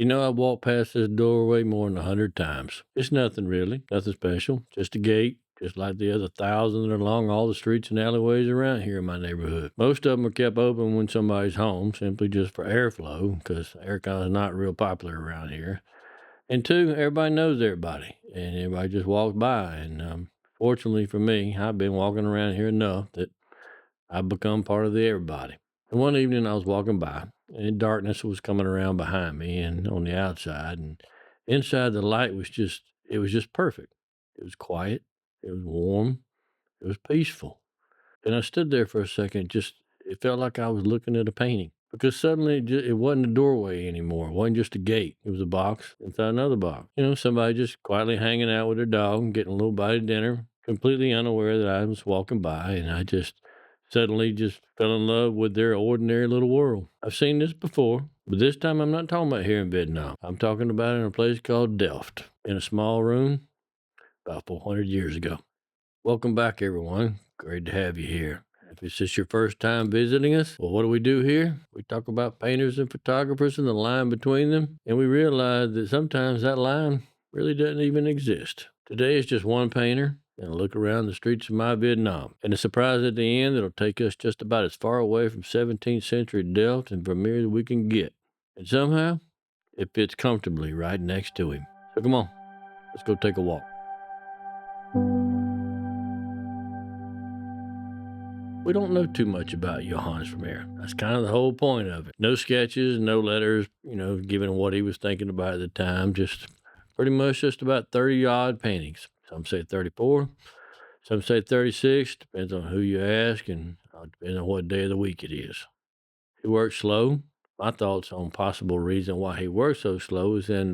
I've walked past this doorway more than 100 times. It's nothing really, nothing special, just a gate, just like the other thousands that are along all the streets and alleyways around here in my neighborhood. Most of them are kept open when somebody's home, simply just for airflow, because aircon is not real popular around here. And two, everybody knows everybody, and everybody just walks by. And fortunately for me, I've been walking around here enough that I've become part of the everybody. And one evening I was walking by, and darkness was coming around behind me and on the outside, and inside the light it was just perfect. It was quiet, it was warm, it was peaceful. And I stood there for a second, just it felt like I was looking at a painting because suddenly it wasn't a doorway anymore. It wasn't just a gate. It was a box inside another box. Somebody just quietly hanging out with their dog and getting a little bite of dinner, completely unaware that I was walking by, and I just suddenly just fell in love with their ordinary little world. I've seen this before, but this time I'm not talking about here in Vietnam. I'm talking about in a place called Delft, in a small room about 400 years ago. Welcome back, everyone. Great to have you here. If it's just your first time visiting us, well, what do we do here? We talk about painters and photographers and the line between them, and we realize that sometimes that line really doesn't even exist. Today is just one painter and a look around the streets of my Vietnam, and a surprise at the end that'll take us just about as far away from 17th century Delft and Vermeer that we can get. And somehow, it fits comfortably right next to him. So come on, let's go take a walk. We don't know too much about Johannes Vermeer. That's kind of the whole point of it. No sketches, no letters, given what he was thinking about at the time. Just pretty much just about 30 odd paintings. Some say 34, some say 36, depends on who you ask and depends on what day of the week it is. He works slow. My thoughts on possible reason why he works so slow is in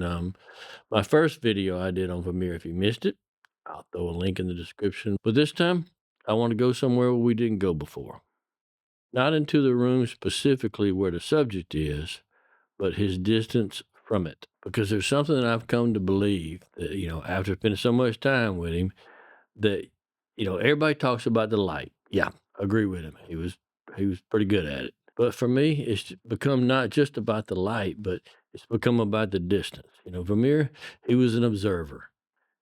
my first video I did on Vermeer. If you missed it, I'll throw a link in the description. But this time, I want to go somewhere where we didn't go before. Not into the room specifically where the subject is, but his distance from it. Because there's something that I've come to believe that, after spending so much time with him, that, everybody talks about the light. Yeah, I agree with him. He was pretty good at it. But for me, it's become not just about the light, but it's become about the distance. Vermeer, he was an observer.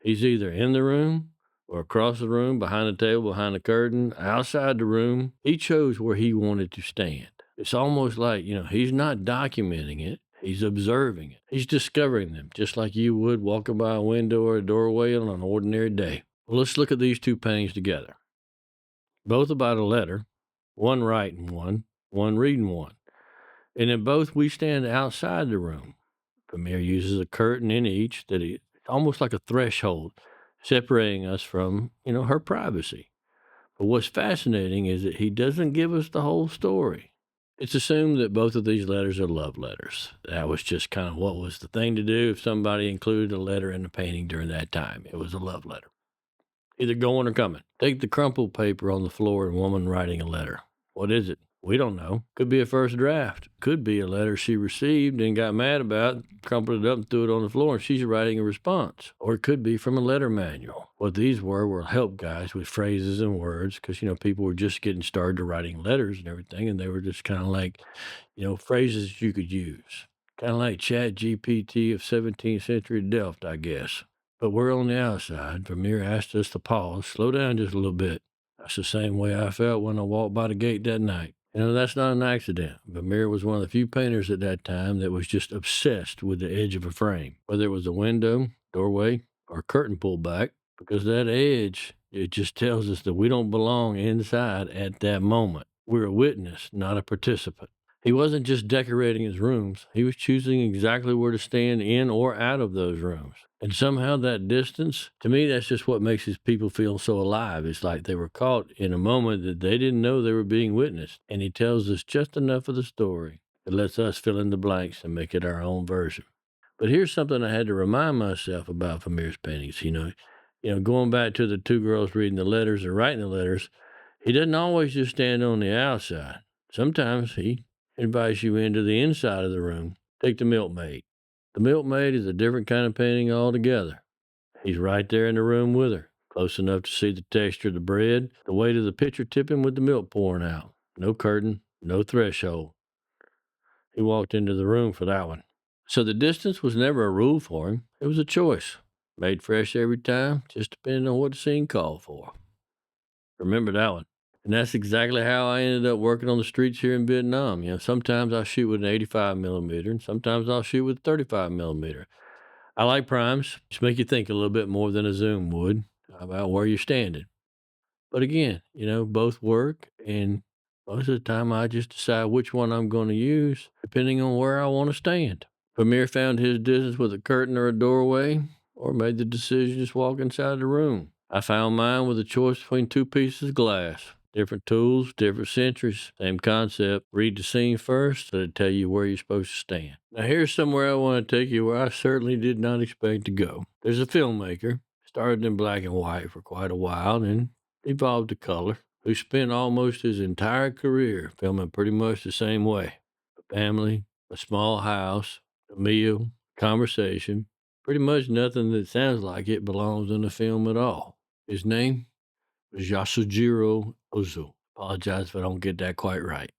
He's either in the room or across the room, behind the table, behind the curtain, outside the room. He chose where he wanted to stand. It's almost like, he's not documenting it. He's observing it. He's discovering them, just like you would walking by a window or a doorway on an ordinary day. Well, let's look at these two paintings together. Both about a letter, one writing one reading one. And in both, we stand outside the room. Vermeer uses a curtain in each almost like a threshold separating us from, her privacy. But what's fascinating is that he doesn't give us the whole story. It's assumed that both of these letters are love letters. That was just kind of what was the thing to do if somebody included a letter in the painting during that time. It was a love letter. Either going or coming. Take the crumpled paper on the floor and woman writing a letter. What is it? We don't know. Could be a first draft. Could be a letter she received and got mad about, crumpled it up and threw it on the floor, and she's writing a response. Or it could be from a letter manual. What these were help guides with phrases and words because, people were just getting started to writing letters and everything, and they were just kind of like, phrases you could use. Kind of like Chat GPT of 17th century Delft, I guess. But we're on the outside. Vermeer asked us to pause, slow down just a little bit. That's the same way I felt when I walked by the gate that night. That's not an accident. Vermeer was one of the few painters at that time that was just obsessed with the edge of a frame, whether it was a window, doorway, or curtain pulled back, because that edge, it just tells us that we don't belong inside at that moment. We're a witness, not a participant. He wasn't just decorating his rooms. He was choosing exactly where to stand in or out of those rooms. And somehow that distance, to me, that's just what makes his people feel so alive. It's like they were caught in a moment that they didn't know they were being witnessed. And he tells us just enough of the story that lets us fill in the blanks and make it our own version. But here's something I had to remind myself about Vermeer's paintings. Going back to the two girls reading the letters and writing the letters, he doesn't always just stand on the outside. Sometimes he invites you into the inside of the room. Take the milkmaid. The milkmaid is a different kind of painting altogether. He's right there in the room with her, close enough to see the texture of the bread, the weight of the pitcher tipping with the milk pouring out. No curtain, no threshold. He walked into the room for that one. So the distance was never a rule for him. It was a choice, made fresh every time, just depending on what the scene called for. Remember that one. And that's exactly how I ended up working on the streets here in Vietnam. Sometimes I'll shoot with an 85 millimeter, and sometimes I'll shoot with a 35 millimeter. I like primes. Just make you think a little bit more than a zoom would about where you're standing. But again, both work, and most of the time I just decide which one I'm going to use depending on where I want to stand. Vermeer found his distance with a curtain or a doorway, or made the decision to just walk inside the room. I found mine with a choice between two pieces of glass. Different tools, different centuries, same concept. Read the scene first, so it'll tell you where you're supposed to stand. Now here's somewhere I want to take you where I certainly did not expect to go. There's a filmmaker, started in black and white for quite a while, and evolved to color, who spent almost his entire career filming pretty much the same way. A family, a small house, a meal, conversation, pretty much nothing that sounds like it belongs in the film at all. His name was Yasujiro Ozu. Apologize if I don't get that quite right.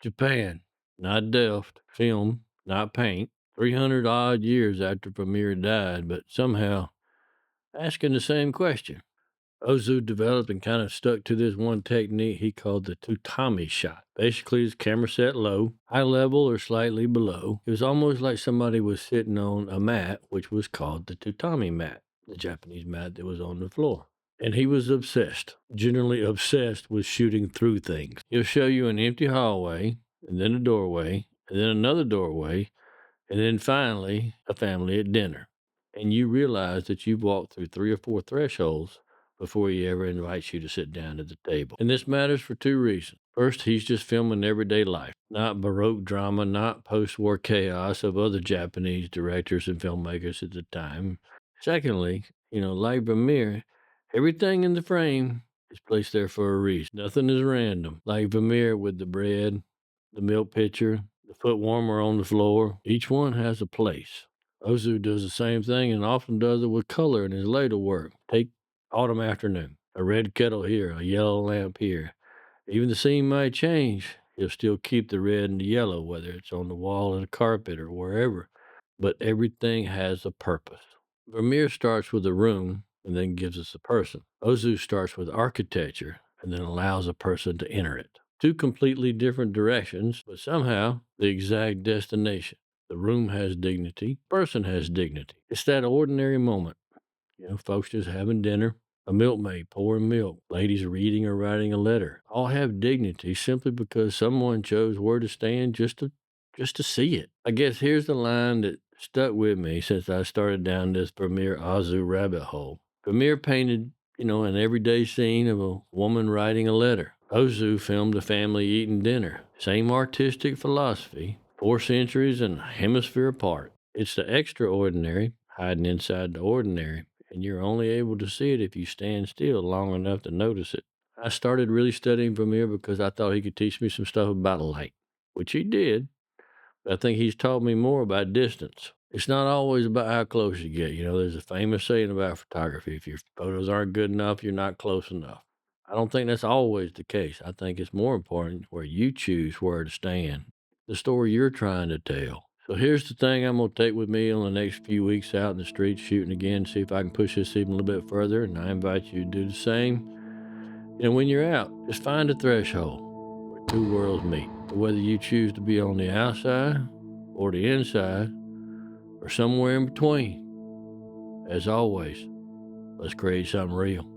Japan, not Delft. Film, not paint. 300 odd years after Vermeer died, but somehow asking the same question. Ozu developed and kind of stuck to this one technique he called the tatami shot. Basically, his camera set low, high level or slightly below. It was almost like somebody was sitting on a mat, which was called the tatami mat, the Japanese mat that was on the floor. And he was obsessed, generally obsessed with shooting through things. He'll show you an empty hallway, and then a doorway, and then another doorway, and then finally a family at dinner. And you realize that you've walked through 3 or 4 thresholds before he ever invites you to sit down at the table. And this matters for 2 reasons. First, he's just filming everyday life, not Baroque drama, not post-war chaos of other Japanese directors and filmmakers at the time. Secondly, like Vermeer, everything in the frame is placed there for a reason. Nothing is random. Like Vermeer with the bread, the milk pitcher, the foot warmer on the floor. Each one has a place. Ozu does the same thing and often does it with color in his later work. Take autumn afternoon, a red kettle here, a yellow lamp here. Even the scene might change. He'll still keep the red and the yellow, whether it's on the wall or the carpet or wherever. But everything has a purpose. Vermeer starts with a room and then gives us a person. Ozu starts with architecture and then allows a person to enter it. 2 completely different directions, but somehow the exact destination. The room has dignity, person has dignity. It's that ordinary moment. Folks just having dinner, a milkmaid pouring milk, ladies reading or writing a letter. All have dignity simply because someone chose where to stand just to see it. I guess here's the line that stuck with me since I started down this Vermeer Ozu rabbit hole. Vermeer painted, an everyday scene of a woman writing a letter. Ozu filmed a family eating dinner. Same artistic philosophy, 4 centuries and a hemisphere apart. It's the extraordinary hiding inside the ordinary, and you're only able to see it if you stand still long enough to notice it. I started really studying Vermeer because I thought he could teach me some stuff about light, which he did. But I think he's taught me more about distance. It's not always about how close you get. There's a famous saying about photography. If your photos aren't good enough, you're not close enough. I don't think that's always the case. I think it's more important where you choose where to stand, the story you're trying to tell. So here's the thing I'm going to take with me on the next few weeks out in the streets shooting again, see if I can push this even a little bit further, and I invite you to do the same. When you're out, just find a threshold where 2 worlds meet. Whether you choose to be on the outside or the inside or somewhere in between, as always, let's create something real.